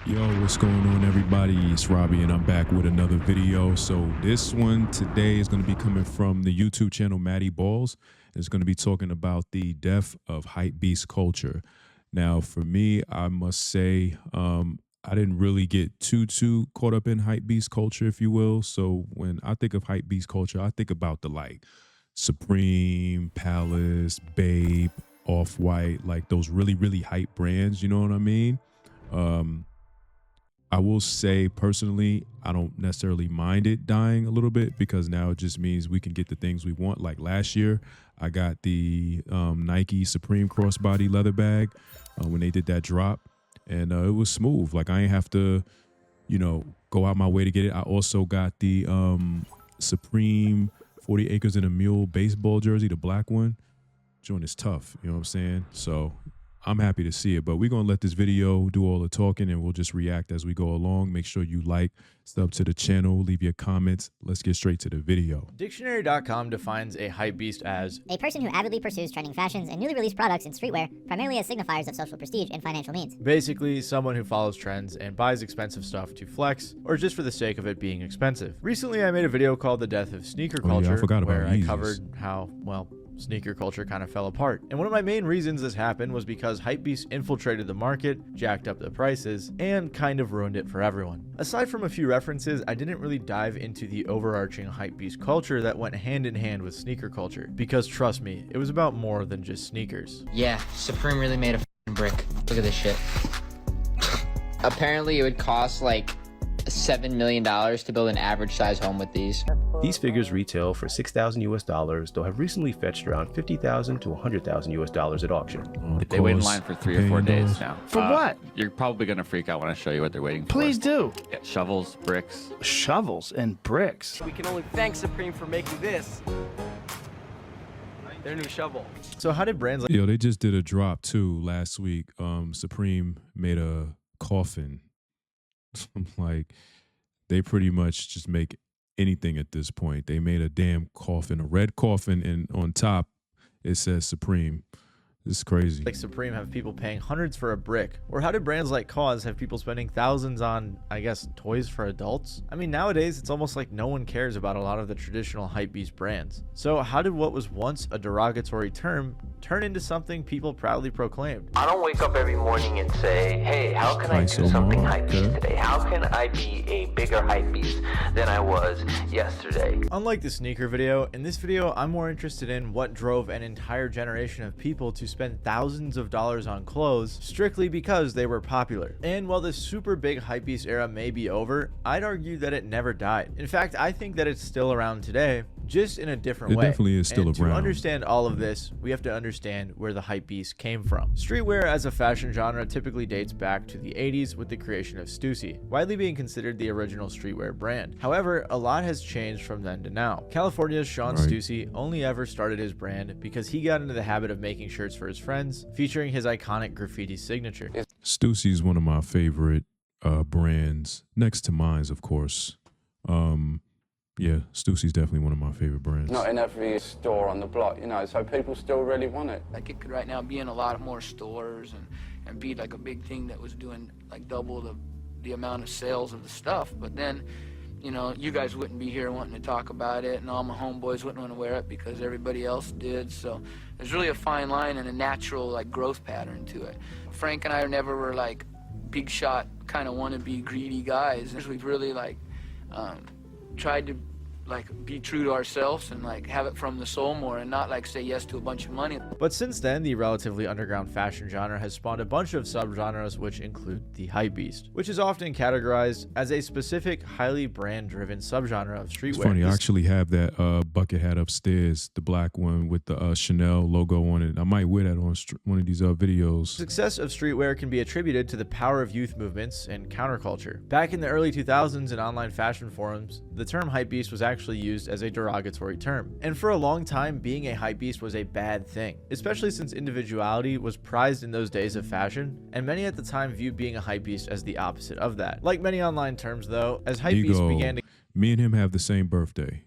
Yo, what's going on, everybody? It's Robbie, and I'm back with another video. So this one today is going to be coming from the YouTube channel Matty Balls. It's going to be talking about the death of hype beast culture. Now, for me, I must say, I didn't really get too caught up in hype beast culture, if you will. So when I think of hype beast culture, I think about the like Supreme, Palace, Babe, Off-White, like those really hype brands. You know what I mean? I will say personally, I don't necessarily mind it dying a little bit because now it just means we can get the things we want. Like last year, I got the Nike Supreme crossbody leather bag when they did that drop, and it was smooth. Like I ain't have to, go out my way to get it. I also got the Supreme 40 Acres and a Mule baseball jersey, the black one. Joint is tough, you know what I'm saying? So I'm happy to see it, but we're going to let this video do all the talking and we'll just react as we go along. Make sure you like, sub to the channel, leave your comments. Let's get straight to the video. Dictionary.com defines a hypebeast as a person who avidly pursues trending fashions and newly released products in streetwear, primarily as signifiers of social prestige and financial means. basically someone who follows trends and buys expensive stuff to flex or just for the sake of it being expensive. Recently, I made a video called The Death of Sneaker Culture, where I covered how, well, sneaker culture kind of fell apart. And one of my main reasons this happened was because hypebeasts infiltrated the market, jacked up the prices, and kind of ruined it for everyone. Aside from a few references, I didn't really dive into the overarching hypebeast culture that went hand in hand with sneaker culture, because trust me, it was about more than just sneakers. Yeah, Supreme really made a f***ing brick. Look at this shit. Apparently it would cost like $7 million to build an average size home with these. These figures retail for $6,000 US, though have recently fetched around $50,000 to $100,000 US at auction. They wait in line for 3 or 4 days now. For what? You're probably going to freak out when I show you what they're waiting for. Please do. Yeah, shovels, bricks. Shovels and bricks. We can only thank Supreme for making this their new shovel. So how did brands like Yo, they just did a drop too last week. Supreme made a coffin. I'm like, they pretty much just make anything at this point. They made a damn coffin, a red coffin, and on top it says Supreme. It's crazy. like Supreme have people paying hundreds for a brick? Or how did brands like Cause have people spending thousands on, I guess, toys for adults? I mean, nowadays it's almost like no one cares about a lot of the traditional hypebeast brands. So how did what was once a derogatory term turn into something people proudly proclaimed? I don't wake up every morning and say, hey, how can I do something hypebeast today? How can I be a bigger hypebeast than I was yesterday? Unlike the sneaker video, in this video I'm more interested in what drove an entire generation of people to spend thousands of dollars on clothes strictly because they were popular. And while this super big hypebeast era may be over, I'd argue that it never died. In fact, I think that it's still around today, just in a different way. It definitely is still and around. To understand all of this, we have to understand where the hypebeast came from. Streetwear as a fashion genre typically dates back to the 80s with the creation of Stussy, widely being considered the original streetwear brand. However, a lot has changed from then to now. California's Sean Stussy only ever started his brand because he got into the habit of making shirts for his friends, featuring his iconic graffiti signature. Stussy is one of my favorite brands, next to mine's, of course. Yeah, Stussy's definitely one of my favorite brands. Not in every store on the block, so people still really want it. Like it could right now be in a lot more stores and be like a big thing that was doing like double the amount of sales of the stuff. But then, you guys wouldn't be here wanting to talk about it, and all my homeboys wouldn't want to wear it because everybody else did. So there's really a fine line and a natural like growth pattern to it. Frank and I never were like big shot kind of wannabe greedy guys. We've really like tried to like be true to ourselves and like have it from the soul more and not like say yes to a bunch of money. But since then, the relatively underground fashion genre has spawned a bunch of subgenres, which include the hypebeast, which is often categorized as a specific highly brand-driven subgenre of streetwear. It's funny, I actually have that bucket hat upstairs, the black one with the Chanel logo on it. I might wear that on one of these videos. Success of streetwear can be attributed to the power of youth movements and counterculture. Back in the early 2000s in online fashion forums, the term hypebeast was actually used as a derogatory term. And for a long time, being a hypebeast was a bad thing, especially since individuality was prized in those days of fashion, and many at the time viewed being a hypebeast as the opposite of that. Like many online terms though, as hypebeast began to me and him have the same birthday.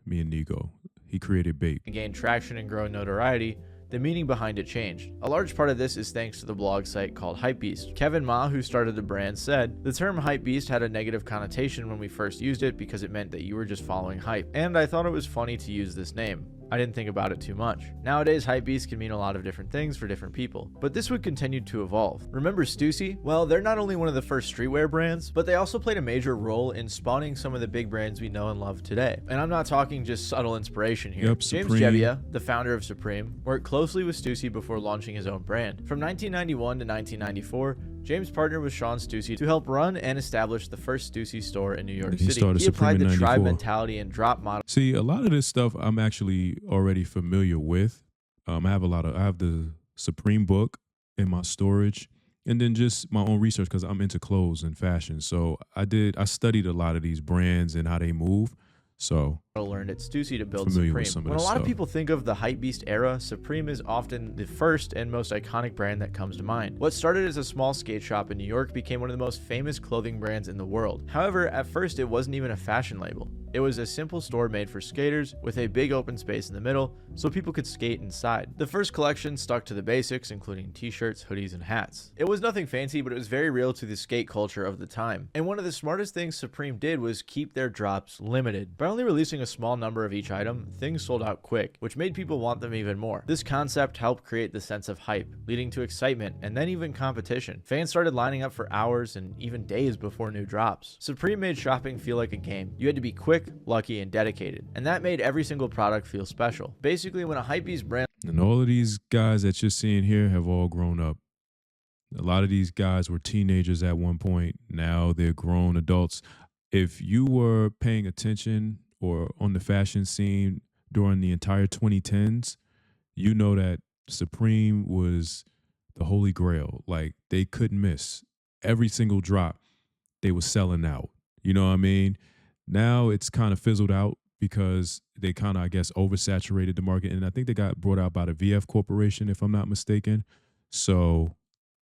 Me and Nigo. He created Bape. gain traction and grow notoriety, the meaning behind it changed. A large part of this is thanks to the blog site called Hypebeast. Kevin Ma, who started the brand, said, "The term Hypebeast had a negative connotation when we first used it because it meant that you were just following hype. And I thought it was funny to use this name. I didn't think about it too much." Nowadays, hypebeast can mean a lot of different things for different people, but this would continue to evolve. Remember Stussy? Well, they're not only one of the first streetwear brands, but they also played a major role in spawning some of the big brands we know and love today. And I'm not talking just subtle inspiration here. Yep, James Supreme. Jebbia, the founder of Supreme, worked closely with Stussy before launching his own brand. From 1991 to 1994, James partnered with Sean Stussy to help run and establish the first Stussy store in New York City. He applied the tribe mentality and drop model. See, a lot of this stuff I'm actually already familiar with. I have the Supreme book in my storage, and then just my own research because I'm into clothes and fashion. So I studied a lot of these brands and how they move. So learned at Stussy to build Supreme. When a lot of people think of the Hypebeast era, Supreme is often the first and most iconic brand that comes to mind. What started as a small skate shop in New York became one of the most famous clothing brands in the world. However, at first it wasn't even a fashion label. It was a simple store made for skaters with a big open space in the middle so people could skate inside. The first collection stuck to the basics, including t-shirts, hoodies, and hats. It was nothing fancy, but it was very real to the skate culture of the time. And one of the smartest things Supreme did was keep their drops limited. By only releasing a small number of each item, things sold out quick, which made people want them even more. This concept helped create the sense of hype, leading to excitement and then even competition. Fans started lining up for hours and even days before new drops. Supreme made shopping feel like a game. You had to be quick, lucky, and dedicated, and that made every single product feel special. Basically, when a hypebeast brand— and all of these guys that you're seeing here have all grown up. A lot of these guys were teenagers at one point. Now they're grown adults. If you were paying attention or on the fashion scene during the entire 2010s, you know that Supreme was the holy grail. Like, they couldn't miss. Every single drop, they were selling out. You know what I mean? Now it's kind of fizzled out because they kind of, I guess, oversaturated the market. And I think they got brought out by the VF Corporation, if I'm not mistaken. So,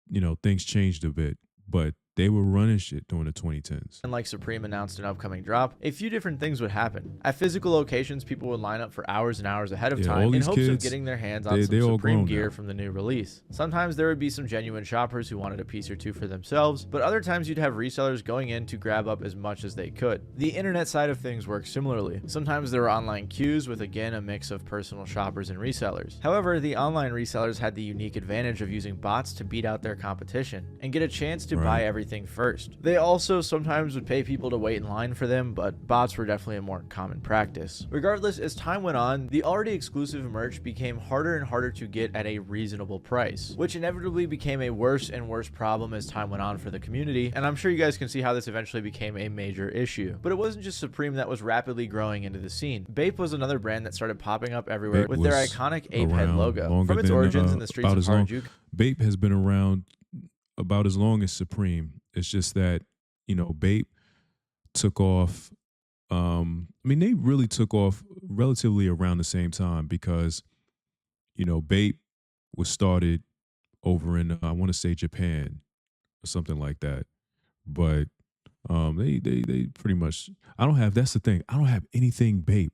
you know, things changed a bit. But they were running shit during the 2010s. And like Supreme announced an upcoming drop, a few different things would happen. At physical locations, people would line up for hours and hours ahead of time in hopes of getting their hands on some Supreme gear from the new release. Sometimes there would be some genuine shoppers who wanted a piece or two for themselves, but other times you'd have resellers going in to grab up as much as they could. The internet side of things works similarly. Sometimes there were online queues with, again, a mix of personal shoppers and resellers. However, the online resellers had the unique advantage of using bots to beat out their competition and get a chance to buy everything first. They also sometimes would pay people to wait in line for them, but bots were definitely a more common practice. Regardless, as time went on, the already exclusive merch became harder and harder to get at a reasonable price, which inevitably became a worse and worse problem as time went on for the community, and I'm sure you guys can see how this eventually became a major issue. But it wasn't just Supreme that was rapidly growing into the scene. Bape was another brand that started popping up everywhere with their iconic ape head logo. From its origins in the streets of Harajuku, Bape has been around about as long as Supreme. It's just that, you know, Bape took off. I mean, they really took off relatively around the same time because, you know, Bape was started over in, I want to say Japan or something like that. But they pretty much, that's the thing. I don't have anything Bape.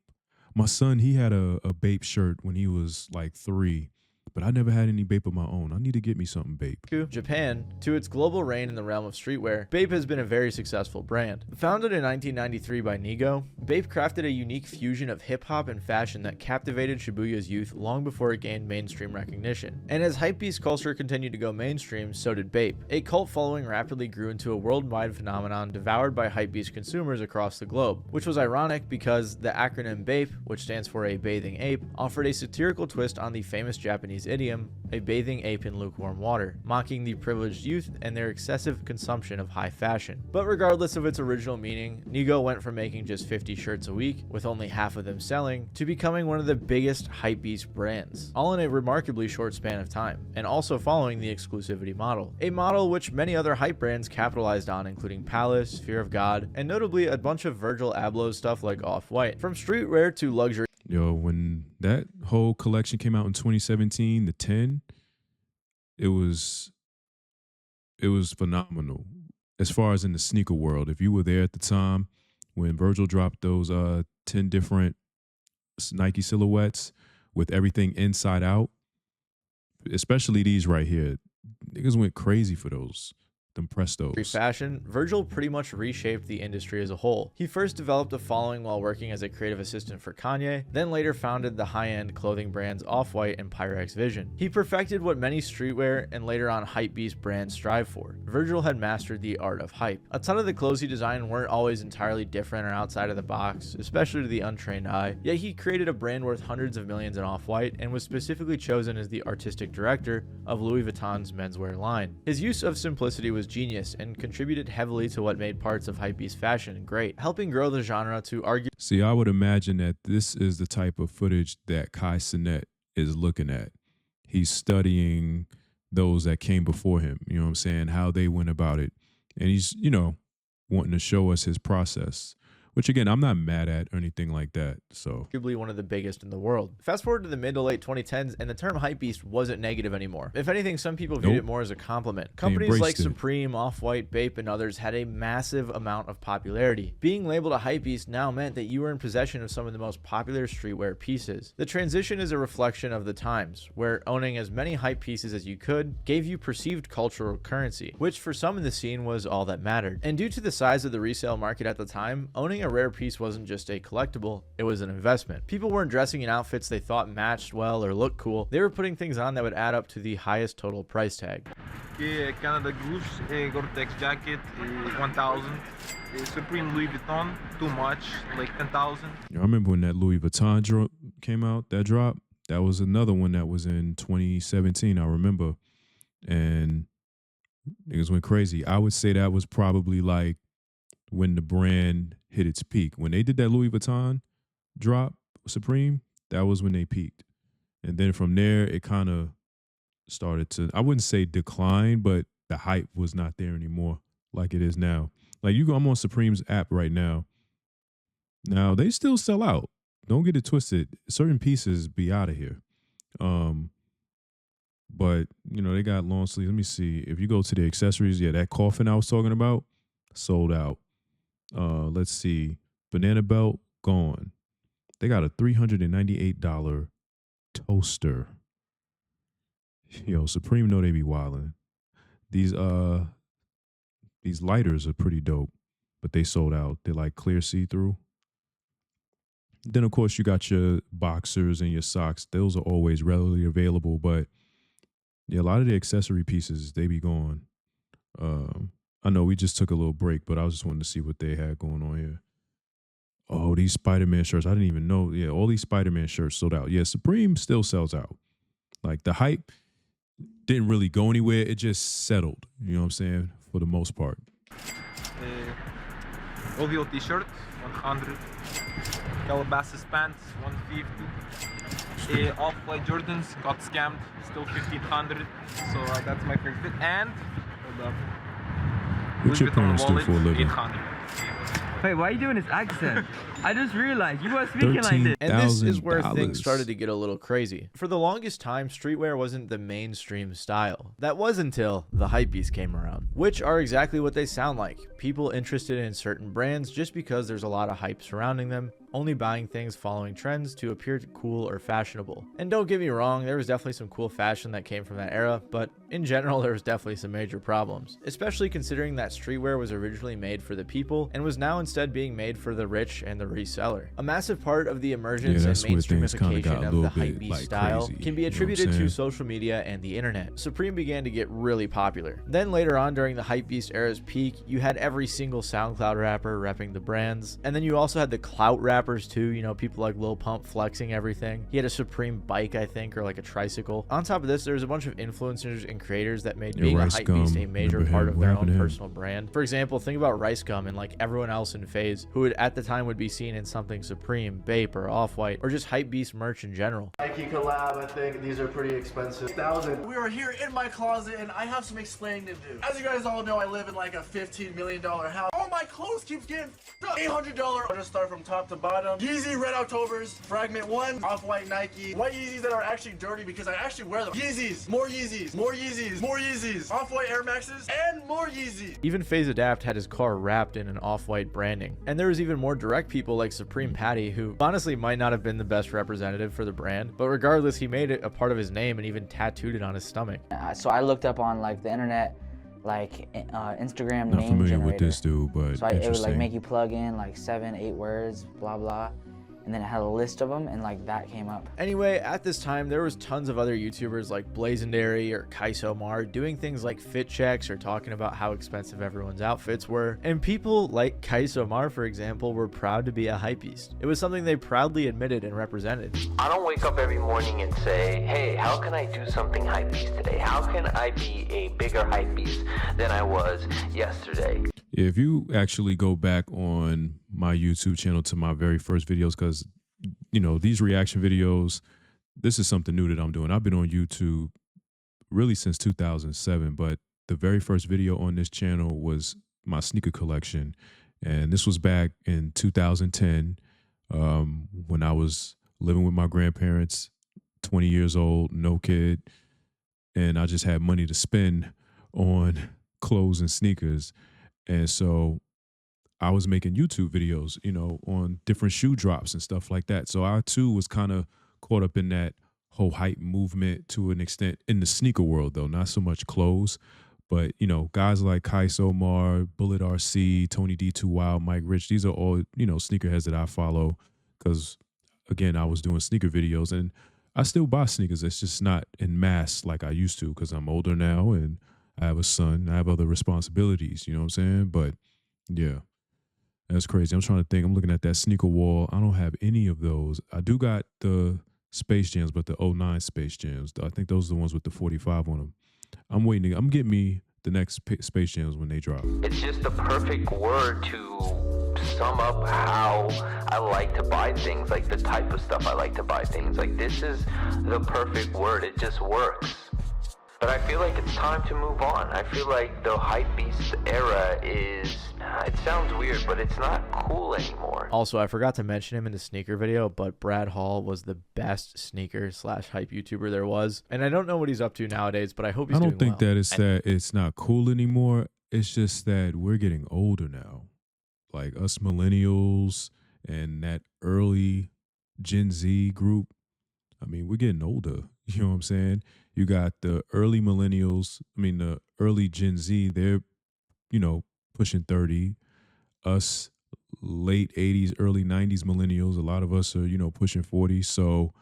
My son, he had a Bape shirt when he was like 3. But I never had any Bape of my own. I need to get me something Bape. Japan, to its global reign in the realm of streetwear, Bape has been a very successful brand. Founded in 1993 by Nigo, Bape crafted a unique fusion of hip-hop and fashion that captivated Shibuya's youth long before it gained mainstream recognition. And as hypebeast culture continued to go mainstream, so did Bape. A cult following rapidly grew into a worldwide phenomenon devoured by hypebeast consumers across the globe, which was ironic because the acronym Bape, which stands for a bathing ape, offered a satirical twist on the famous Japanese idiom, a bathing ape in lukewarm water, mocking the privileged youth and their excessive consumption of high fashion. But regardless of its original meaning, Nigo went from making just 50 shirts a week, with only half of them selling, to becoming one of the biggest hypebeast brands, all in a remarkably short span of time, and also following the exclusivity model. A model which many other hype brands capitalized on, including Palace, Fear of God, and notably a bunch of Virgil Abloh stuff like Off-White. From streetwear to luxury. Yo, when that whole collection came out in 2017, the 10, it was phenomenal. As far as in the sneaker world, if you were there at the time when Virgil dropped those 10 different Nike silhouettes with everything inside out, especially these right here. Niggas went crazy for those. Them Prestos. Street fashion, Virgil pretty much reshaped the industry as a whole. He first developed a following while working as a creative assistant for Kanye, then later founded the high-end clothing brands Off-White and Pyrex Vision. He perfected what many streetwear and later on hypebeast brands strive for. Virgil had mastered the art of hype. A ton of the clothes he designed weren't always entirely different or outside of the box, especially to the untrained eye, yet he created a brand worth hundreds of millions in Off-White and was specifically chosen as the artistic director of Louis Vuitton's menswear line. His use of simplicity was genius and contributed heavily to what made parts of hypebeast fashion great, helping grow the genre to argue. See, I would imagine that this is the type of footage that Kai Cenat is looking at. He's studying those that came before him, you know what I'm saying, how they went about it. And he's, you know, wanting to show us his process, which again, I'm not mad at or anything like that. So arguably one of the biggest in the world. Fast forward to the mid to late 2010s and the term hypebeast wasn't negative anymore. If anything, some people viewed it more as a compliment. Companies like Supreme, Off-White, Bape, and others had a massive amount of popularity. Being labeled a hypebeast now meant that you were in possession of some of the most popular streetwear pieces. The transition is a reflection of the times, where owning as many hype pieces as you could gave you perceived cultural currency, which for some in the scene was all that mattered. And due to the size of the resale market at the time, owning a rare piece wasn't just a collectible, it was an investment. People weren't dressing in outfits they thought matched well or looked cool. They were putting things on that would add up to the highest total price tag. Canada Goose, Gore-Tex jacket, 1,000. Supreme Louis Vuitton, too much, like 10,000. I remember when that Louis Vuitton came out, that drop. That was another one that was in 2017, I remember. And niggas went crazy. I would say that was probably like when the brand hit its peak. When they did that Louis Vuitton drop, Supreme, that was when they peaked. And then from there, it kind of started to, I wouldn't say decline, but the hype was not there anymore like it is now. Like I'm on Supreme's app right now. Now, they still sell out. Don't get it twisted. Certain pieces be out of here. But, you know, they got long sleeves. Let me see. If you go to the accessories, yeah, that coffin I was talking about, sold out. Let's see. Banana belt, gone. They got a $398 toaster. Yo, Supreme know they be wildin'. These lighters are pretty dope, but they sold out. They're like clear see-through. Then, of course, you got your boxers and your socks. Those are always readily available, but yeah, a lot of the accessory pieces, they be gone. I know we just took a little break, but I was just wanting to see what they had going on here. Oh, these Spider-Man shirts. I didn't even know. Yeah, all these Spider-Man shirts sold out. Yeah, Supreme still sells out. Like the hype didn't really go anywhere. It just settled, you know what I'm saying, for the most part. OVO t-shirt, 100. Calabasas pants, 150. Off-White Jordans, got scammed, still 1,500. So that's my favorite fit. And, hold up. What's your parents do for a living? 800. Wait, why are you doing this accent? I just realized you were speaking like this. And this is where things started to get a little crazy. For the longest time, streetwear wasn't the mainstream style. That was until the hypebeasts came around, which are exactly what they sound like. People interested in certain brands just because there's a lot of hype surrounding them, only buying things following trends to appear cool or fashionable. And don't get me wrong, there was definitely some cool fashion that came from that era, but in general, there was definitely some major problems, especially considering that streetwear was originally made for the people and was now instead being made for the rich and the reseller. A massive part of the emergence and mainstreamification of the hypebeast style can be attributed to social media and the internet. Supreme began to get really popular. Then later on, during the hypebeast era's peak, you had every single SoundCloud rapper repping the brands, and then you also had the clout rappers too, you know, people like Lil Pump flexing everything. He had a Supreme bike, I think, or like a tricycle. On top of this, there's a bunch of influencers and creators that made being a hypebeast a major part of their own personal brand. For example, think about Rice Gum and like everyone else in FaZe who at the time would be seen in something Supreme, Bape, or Off-White, or just hypebeast merch in general. Nike collab, I think these are pretty expensive. 1,000. We are here in my closet and I have some explaining to do. As you guys all know, I live in like a $15 million house. All my my clothes keeps getting up. $800. I'll just start from top to bottom. Yeezy Red Octobers, Fragment 1, Off-White Nike. White Yeezys that are actually dirty because I actually wear them. Yeezys, more Yeezys, more Yeezys, more Yeezys. Off-White Air Maxes, and more Yeezys. Even FaZe Adapt had his car wrapped in an off-white branding. And there was even more direct people like Supreme Patty, who honestly might not have been the best representative for the brand, but regardless, he made it a part of his name and even tattooed it on his stomach. So I looked up on like the internet, like Instagram Not name familiar generator. with this dude, but so it would like make you plug in like 7, 8 words, blah blah, and then it had a list of them, and like that came up. Anyway, at this time there was tons of other YouTubers like Blazendary or Kaisomar doing things like fit checks or talking about how expensive everyone's outfits were, and people like Kaisomar, for example, were proud to be a hypebeast. It was something they proudly admitted and represented. I don't wake up every morning and say, hey, how can I do something hypebeast today? How can I be a bigger hypebeast than I was yesterday? If you actually go back on my YouTube channel to my very first videos, because, you know, these reaction videos, this is something new that I'm doing. I've been on YouTube really since 2007, but the very first video on this channel was my sneaker collection. And this was back in 2010 when I was living with my grandparents, 20 years old, no kid. And I just had money to spend on clothes and sneakers. And so I was making YouTube videos, you know, on different shoe drops and stuff like that. So I too was kind of caught up in that whole hype movement to an extent in the sneaker world, though, not so much clothes. But, you know, guys like Kaisomar, Bullet RC, Tony D2 Wild, Mike Rich, these are all, you know, sneakerheads that I follow because, again, I was doing sneaker videos and I still buy sneakers. It's just not en masse like I used to because I'm older now and I have a son. I have other responsibilities, you know what I'm saying? But, yeah, that's crazy. I'm trying to think. I'm looking at that sneaker wall. I don't have any of those. I do got the Space Jams, but the 09 Space Jams. I think those are the ones with the 45 on them. I'm waiting. I'm getting me the next Space Jams when they drop. It's just the perfect word to sum up how I like to buy things, like the type of stuff I like to buy things. Like, this is the perfect word. It just works. But I feel like it's time to move on. I feel like the hypebeast era is, it sounds weird, but it's not cool anymore. Also, I forgot to mention him in the sneaker video, but Brad Hall was the best sneaker / hype YouTuber there was. And I don't know what he's up to nowadays, but I hope he's doing well. I don't think that it's not cool anymore. It's just that we're getting older now. Like us millennials and that early Gen Z group. I mean, we're getting older. You know what I'm saying? You got the early millennials, the early Gen Z, they're, you know, pushing 30. Us late 80s, early 90s millennials, a lot of us are, you know, pushing 40. So,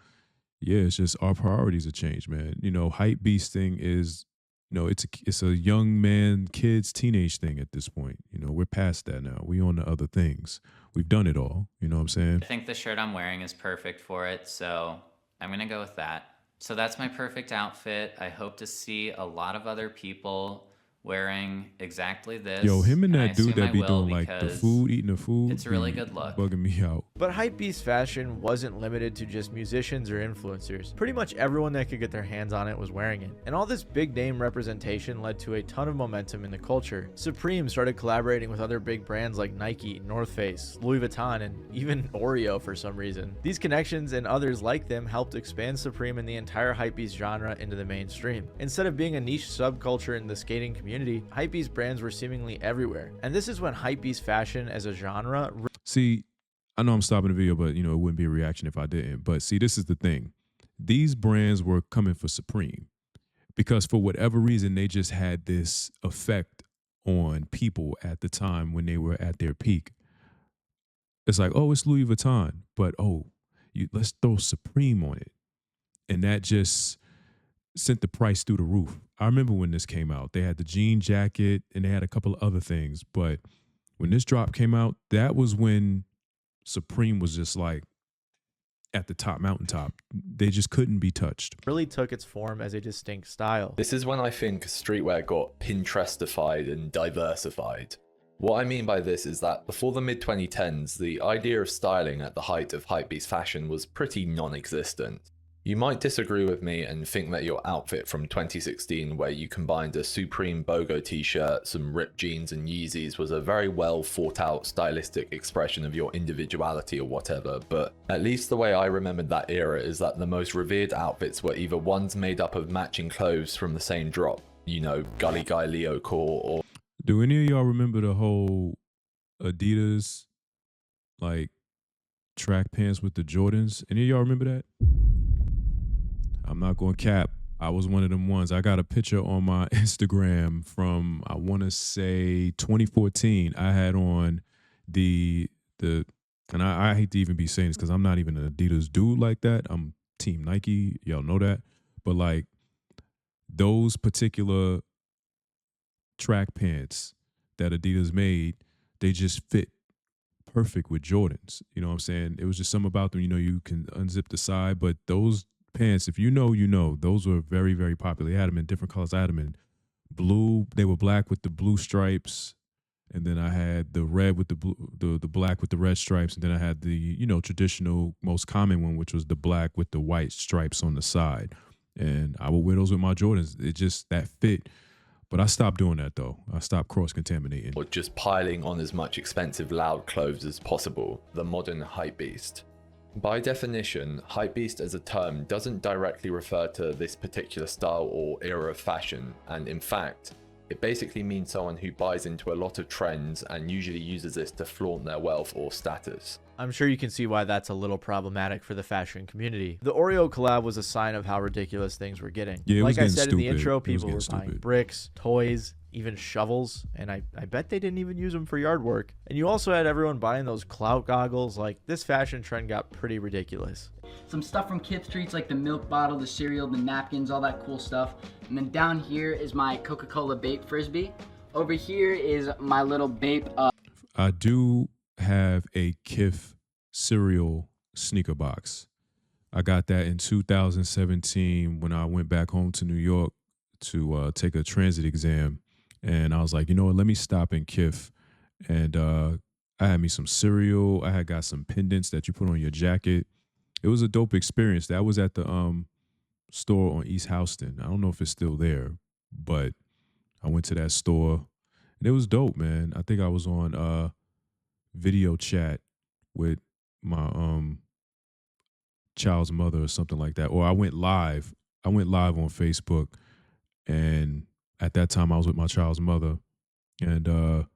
yeah, it's just our priorities have changed, man. You know, hype beast thing is, you know, it's a young man, kids, teenage thing at this point. You know, we're past that now. We on to other things. We've done it all. You know what I'm saying? I think the shirt I'm wearing is perfect for it, so I'm going to go with that. So that's my perfect outfit. I hope to see a lot of other people wearing exactly this. Yo, him and that dude that be doing like the food, eating the food. It's a really good look. Bugging me out. But hypebeast fashion wasn't limited to just musicians or influencers. Pretty much everyone that could get their hands on it was wearing it. And all this big name representation led to a ton of momentum in the culture. Supreme started collaborating with other big brands like Nike, North Face, Louis Vuitton, and even Oreo for some reason. These connections and others like them helped expand Supreme and the entire hypebeast genre into the mainstream. Instead of being a niche subculture in the skating community, hypebeast brands were seemingly everywhere. And this is when hypebeast fashion as a genre... See, I know I'm stopping the video, but, you know, it wouldn't be a reaction if I didn't. But see, this is the thing. These brands were coming for Supreme because for whatever reason, they just had this effect on people at the time when they were at their peak. It's like, oh, it's Louis Vuitton, but let's throw Supreme on it. And that just sent the price through the roof. I remember when this came out, they had the jean jacket and they had a couple of other things. But when this drop came out, that was when Supreme was just like at the top mountaintop. They just couldn't be touched. Really took its form as a distinct style. This is when I think streetwear got Pinterestified and diversified. What I mean by this is that before the mid-2010s, the idea of styling at the height of hypebeast fashion was pretty non-existent. You might disagree with me and think that your outfit from 2016, where you combined a Supreme BOGO t-shirt, some ripped jeans and Yeezys, was a very well thought out stylistic expression of your individuality or whatever, but at least the way I remembered that era is that the most revered outfits were either ones made up of matching clothes from the same drop, you know, Gully Guy Leo core, or... Do any of y'all remember the whole Adidas, like, track pants with the Jordans? Any of y'all remember that? I'm not going to cap. I was one of them ones. I got a picture on my Instagram from, I want to say 2014. I had on and I hate to even be saying this because I'm not even an Adidas dude like that. I'm Team Nike. Y'all know that. But like those particular track pants that Adidas made, they just fit perfect with Jordans. You know what I'm saying? It was just something about them, you know, you can unzip the side, but those pants, if you know, you know, those were very, very popular. They had them in different colors. I had them in blue. They were black with the blue stripes. And then I had the red with the blue, the black with the red stripes. And then I had the, you know, traditional, most common one, which was the black with the white stripes on the side. And I would wear those with my Jordans. It just, that fit. But I stopped doing that, though. I stopped cross-contaminating. Or just piling on as much expensive, loud clothes as possible. The modern hypebeast. By definition, hypebeast as a term doesn't directly refer to this particular style or era of fashion, and in fact, it basically means someone who buys into a lot of trends and usually uses this to flaunt their wealth or status. I'm sure you can see why that's a little problematic for the fashion community. The Oreo collab was a sign of how ridiculous things were getting. Yeah, like I said stupid. in the intro, people were buying stupid. bricks, toys, even shovels, and I bet they didn't even use them for yard work. And you also had everyone buying those clout goggles. Like, this fashion trend got pretty ridiculous. Some stuff from Kith Streets, like the milk bottle, the cereal, the napkins, all that cool stuff. And then down here is my Coca-Cola Bape Frisbee. Over here is my little Bape. I do have a Kith cereal sneaker box. I got that in 2017 when I went back home to New York to take a transit exam. And I was like, you know what, let me stop in Kith. And I had me some cereal. I had got some pendants that you put on your jacket. It was a dope experience. That was at the store on East Houston. I don't know if it's still there, but I went to that store and it was dope, man. I think I was on video chat with my child's mother or something like that. Or I went live. I went live on Facebook, and at that time I was with my child's mother, and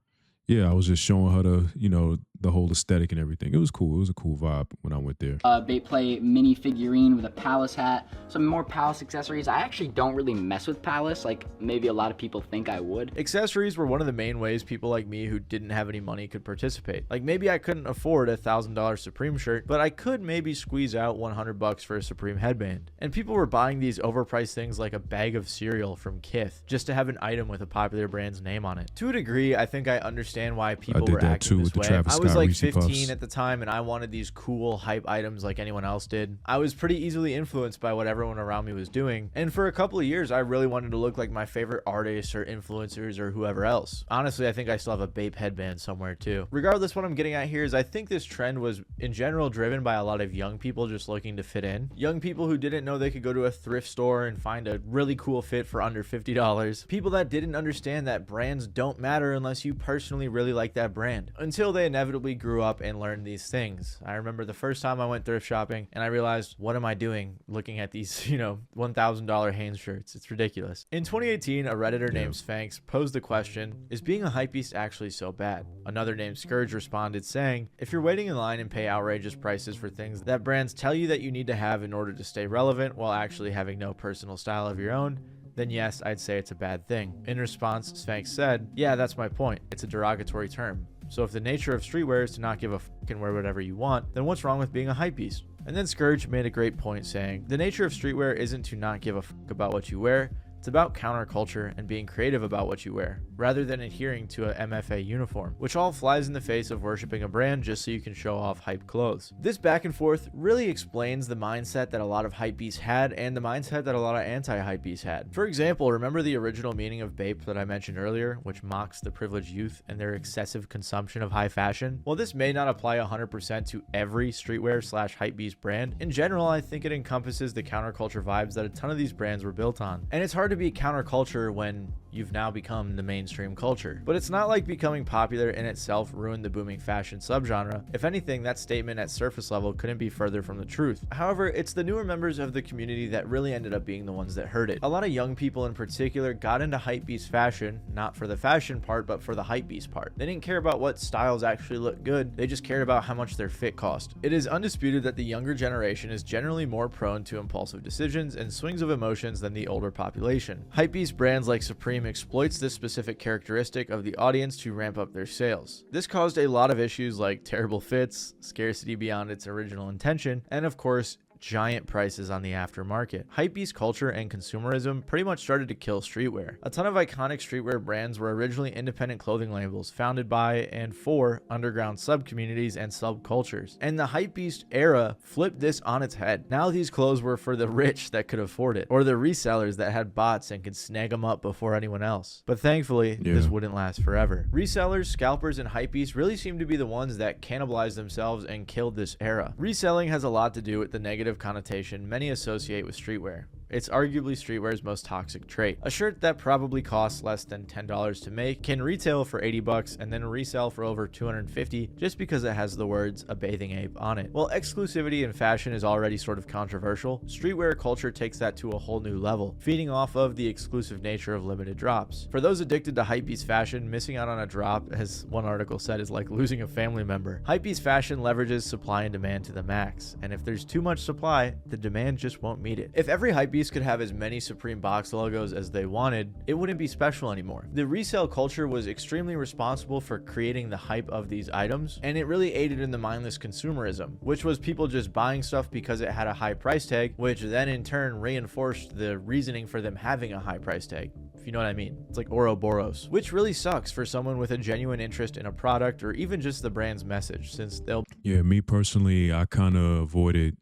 yeah, I was just showing her the, you know, the whole aesthetic and everything. It was cool. It was a cool vibe when I went there. Bape Play mini figurine with a Palace hat. Some more Palace accessories. I actually don't really mess with Palace like maybe a lot of people think I would. Accessories were one of the main ways people like me who didn't have any money could participate. Like, maybe I couldn't afford a $1,000 Supreme shirt, but I could maybe squeeze out $100 for a Supreme headband. And people were buying these overpriced things like a bag of cereal from Kith just to have an item with a popular brand's name on it. To a degree, I think I understand why people were acting this way. I was like 15 at the time, and I wanted these cool hype items like anyone else did. I was pretty easily influenced by what everyone around me was doing, and for a couple of years I really wanted to look like my favorite artists or influencers or whoever else. Honestly, I think I still have a Bape headband somewhere too. Regardless, what I'm getting at here is I think this trend was in general driven by a lot of young people just looking to fit in. Young people who didn't know they could go to a thrift store and find a really cool fit for under $50. People that didn't understand that brands don't matter unless you personally really like that brand, until they inevitably grew up and learned these things. I remember the first time I went thrift shopping and I realized, what am I doing looking at these, you know, $1,000 Hanes shirts? It's ridiculous. In 2018, a Redditor named Sphinx posed the question, is being a hypebeast actually so bad? Another named Scourge responded saying, if you're waiting in line and pay outrageous prices for things that brands tell you that you need to have in order to stay relevant while actually having no personal style of your own, then yes, I'd say it's a bad thing. In response, Sphinx said, yeah, that's my point. It's a derogatory term. So if the nature of streetwear is to not give a fuck and wear whatever you want, then what's wrong with being a hypebeast? And then Scourge made a great point saying, the nature of streetwear isn't to not give a fuck about what you wear, It's about counterculture and being creative about what you wear, rather than adhering to a MFA uniform, which all flies in the face of worshiping a brand just so you can show off hype clothes. This back and forth really explains the mindset that a lot of hypebeasts had and the mindset that a lot of anti-hypebeasts had. For example, remember the original meaning of BAPE that I mentioned earlier, which mocks the privileged youth and their excessive consumption of high fashion? Well, this may not apply 100% to every streetwear / hypebeast brand. In general, I think it encompasses the counterculture vibes that a ton of these brands were built on. And it's hard to be counterculture when you've now become the mainstream culture. But it's not like becoming popular in itself ruined the booming fashion subgenre. If anything, that statement at surface level couldn't be further from the truth. However, it's the newer members of the community that really ended up being the ones that hurt it. A lot of young people in particular got into hypebeast fashion, not for the fashion part, but for the hypebeast part. They didn't care about what styles actually looked good, they just cared about how much their fit cost. It is undisputed that the younger generation is generally more prone to impulsive decisions and swings of emotions than the older population. Hypebeast brands like Supreme exploits this specific characteristic of the audience to ramp up their sales. This caused a lot of issues like terrible fits, scarcity beyond its original intention, and of course, giant prices on the aftermarket. Hypebeast culture and consumerism pretty much started to kill streetwear. A ton of iconic streetwear brands were originally independent clothing labels founded by and for underground sub-communities and subcultures. And the hypebeast era flipped this on its head. Now these clothes were for the rich that could afford it, or the resellers that had bots and could snag them up before anyone else. But thankfully, this wouldn't last forever. Resellers, scalpers, and hypebeasts really seem to be the ones that cannibalized themselves and killed this era. Reselling has a lot to do with the negative connotation many associate with streetwear. It's arguably streetwear's most toxic trait. A shirt that probably costs less than $10 to make can retail for 80 bucks and then resell for over 250 just because it has the words "a bathing ape" on it. While exclusivity in fashion is already sort of controversial, streetwear culture takes that to a whole new level, feeding off of the exclusive nature of limited drops. For those addicted to hypebeast fashion, missing out on a drop, as one article said, is like losing a family member. Hypebeast fashion leverages supply and demand to the max, and if there's too much supply, the demand just won't meet it. If every hypebeast could have as many Supreme box logos as they wanted, it wouldn't be special anymore. The resale culture was extremely responsible for creating the hype of these items, and it really aided in the mindless consumerism, which was people just buying stuff because it had a high price tag, which then in turn reinforced the reasoning for them having a high price tag. If you know what I mean. It's like Ouroboros, which really sucks for someone with a genuine interest in a product or even just the brand's message, since they'll... Yeah, me personally, I kind of avoided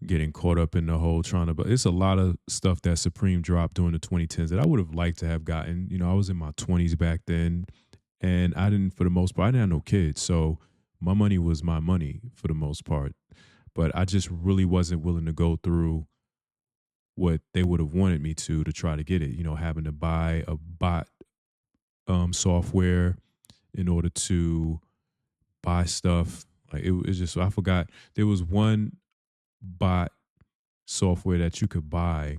getting caught up in the whole but it's a lot of stuff that Supreme dropped during the 2010s that I would have liked to have gotten. You know, I was in my 20s back then, and I didn't, for the most part, I didn't have no kids, so my money was my money for the most part. But I just really wasn't willing to go through what they would have wanted me to try to get it. You know, having to buy a bot software in order to buy stuff. Like it was just, I forgot, there was one bot software that you could buy,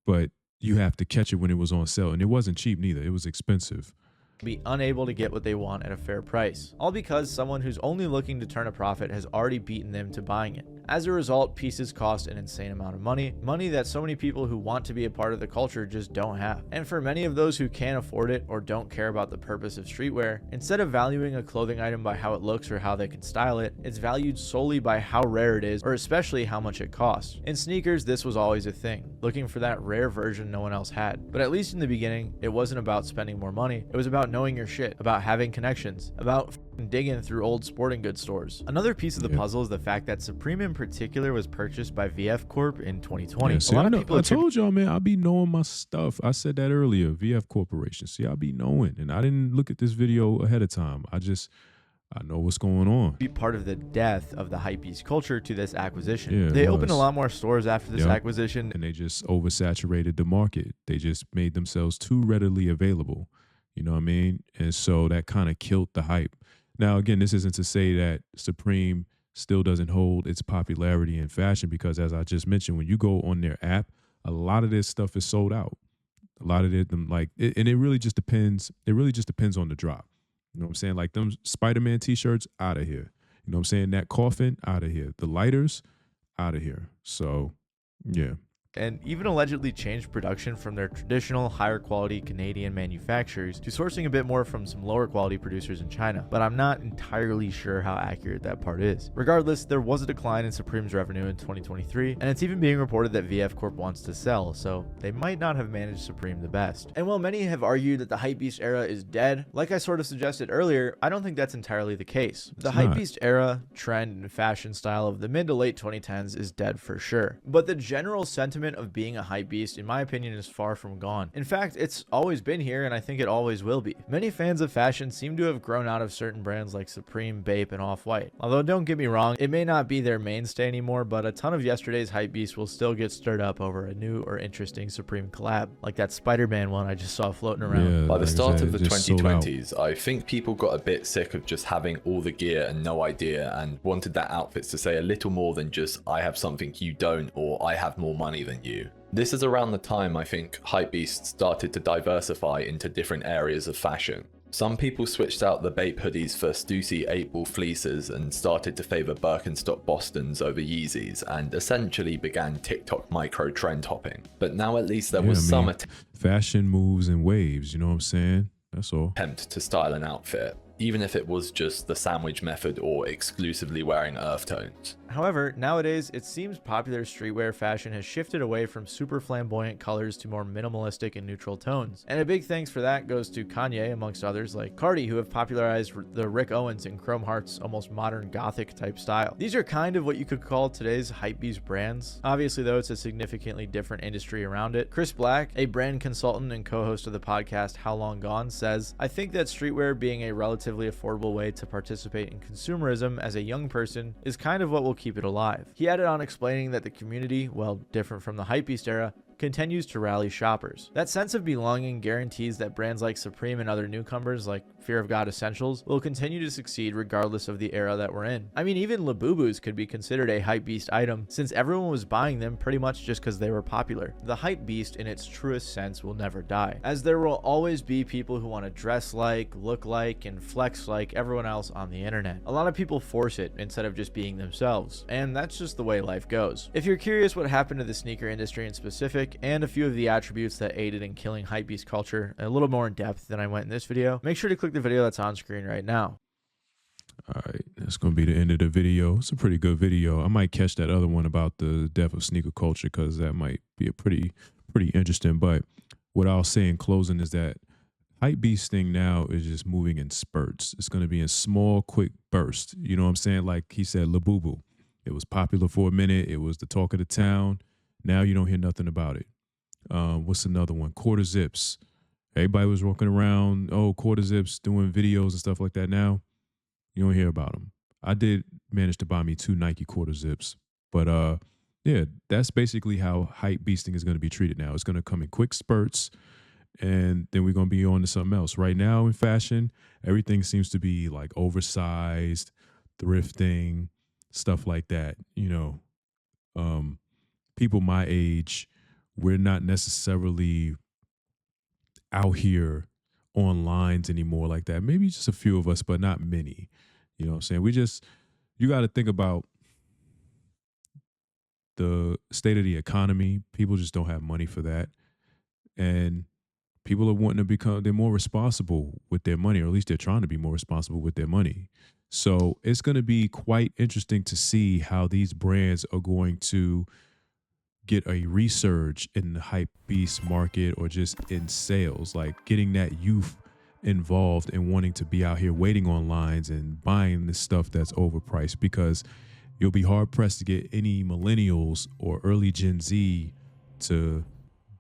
but you have to catch it when it was on sale, and it wasn't cheap neither. It was expensive. Be unable to get what they want at a fair price, all because someone who's only looking to turn a profit has already beaten them to buying it. As a result, pieces cost an insane amount of money that so many people who want to be a part of the culture just don't have. And for many of those who can't afford it or don't care about the purpose of streetwear, instead of valuing a clothing item by how it looks or how they can style it, it's valued solely by how rare it is, or especially how much it costs. In sneakers, this was always a thing, looking for that rare version no one else had. But at least in the beginning, it wasn't about spending more money, it was about knowing your shit, about having connections, about digging through old sporting goods stores. Another piece of the puzzle is the fact that Supreme in particular was purchased by VF Corp in 2020. Yeah, see, I told y'all, man, I be knowing my stuff. I said that earlier, VF Corporation. See, I be knowing, and I didn't look at this video ahead of time. I know what's going on. Be part of the death of the hypebeast culture to this acquisition. Yeah, they opened a lot more stores after this acquisition, and they just oversaturated the market. They just made themselves too readily available. You know what I mean? And so that kind of killed the hype. Now, again, this isn't to say that Supreme still doesn't hold its popularity in fashion, because as I just mentioned, when you go on their app, a lot of this stuff is sold out. A lot of it, and it really just depends. It really just depends on the drop. You know what I'm saying? Like them Spider-Man t-shirts, out of here. You know what I'm saying? That coffin, out of here. The lighters, out of here. So, yeah. and even allegedly changed production from their traditional higher quality Canadian manufacturers to sourcing a bit more from some lower quality producers in China, but I'm not entirely sure how accurate that part is. Regardless, there was a decline in Supreme's revenue in 2023, and it's even being reported that VF Corp wants to sell, so they might not have managed Supreme the best. And while many have argued that the hypebeast era is dead, like I sort of suggested earlier, I don't think that's entirely the case. The hypebeast era, trend, and fashion style of the mid to late 2010s is dead for sure, but the general sentiment of being a hypebeast, in my opinion, is far from gone. In fact, it's always been here, and I think it always will be. Many fans of fashion seem to have grown out of certain brands like Supreme, Bape, and Off-White. Although don't get me wrong, it may not be their mainstay anymore, but a ton of yesterday's hypebeasts will still get stirred up over a new or interesting Supreme collab, like that Spider-Man one I just saw floating around. Yeah, by the start of the 2020s, I think people got a bit sick of just having all the gear and no idea, and wanted their outfits to say a little more than just I have something you don't, or I have more money than you. This is around the time I think hypebeasts started to diversify into different areas of fashion. Some people switched out the Bape hoodies for Stussy 8-ball fleeces and started to favor Birkenstock Bostons over Yeezys, and essentially began TikTok micro trend hopping. But now at least there was some fashion moves and waves, you know what I'm saying? That's all. Attempt to style an outfit, even if it was just the sandwich method or exclusively wearing earth tones. However, nowadays, it seems popular streetwear fashion has shifted away from super flamboyant colors to more minimalistic and neutral tones. And a big thanks for that goes to Kanye, amongst others, like Cardi, who have popularized the Rick Owens and Chrome Hearts almost modern gothic type style. These are kind of what you could call today's hypebeast brands. Obviously, though, it's a significantly different industry around it. Chris Black, a brand consultant and co-host of the podcast How Long Gone, says, "I think that streetwear being a relatively affordable way to participate in consumerism as a young person is kind of what will keep it alive." He added on explaining that the community, well, different from the hypebeast era, continues to rally shoppers. That sense of belonging guarantees that brands like Supreme and other newcomers like Fear of God Essentials will continue to succeed regardless of the era that we're in. I mean, even Labubus could be considered a hypebeast item since everyone was buying them pretty much just because they were popular. The hype beast in its truest sense will never die, as there will always be people who want to dress like, look like, and flex like everyone else on the internet. A lot of people force it instead of just being themselves, and that's just the way life goes. If you're curious what happened to the sneaker industry in specific, and a few of the attributes that aided in killing hypebeast culture a little more in depth than I went in this video, make sure to click the video that's on screen right now. All right, that's going to be the end of the video. It's a pretty good video. I might catch that other one about the death of sneaker culture because that might be a pretty interesting. But what I'll say in closing is that hypebeast thing now is just moving in spurts. It's going to be in small, quick bursts. You know what I'm saying? Like he said, Labubu. It was popular for a minute. It was the talk of the town. Now you don't hear nothing about it. What's another one? Quarter zips. Everybody was walking around, quarter zips, doing videos and stuff like that. Now you don't hear about them. I did manage to buy me 2 Nike quarter zips. But yeah, that's basically how hype beasting is going to be treated now. It's going to come in quick spurts, and then we're going to be on to something else. Right now in fashion, everything seems to be like oversized, thrifting, stuff like that, you know. People my age, we're not necessarily out here on lines anymore like that. Maybe just a few of us, but not many. You know what I'm saying? You got to think about the state of the economy. People just don't have money for that. And people are wanting to they're more responsible with their money, or at least they're trying to be more responsible with their money. So it's going to be quite interesting to see how these brands are going to get a resurge in the hype beast market, or just in sales, like getting that youth involved and wanting to be out here waiting on lines and buying this stuff that's overpriced, because you'll be hard pressed to get any millennials or early Gen Z to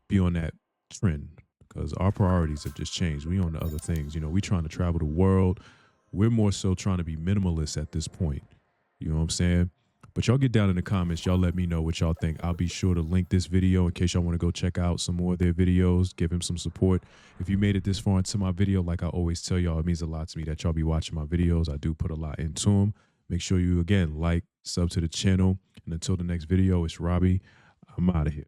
be on that trend, because our priorities have just changed. We on to other things. You know, we trying to travel the world. We're more so trying to be minimalists at this point. You know what I'm saying? But y'all get down in the comments. Y'all let me know what y'all think. I'll be sure to link this video in case y'all want to go check out some more of their videos. Give him some support. If you made it this far into my video, like I always tell y'all, it means a lot to me that y'all be watching my videos. I do put a lot into them. Make sure you, again, like, sub to the channel. And until the next video, it's Robbie. I'm out of here.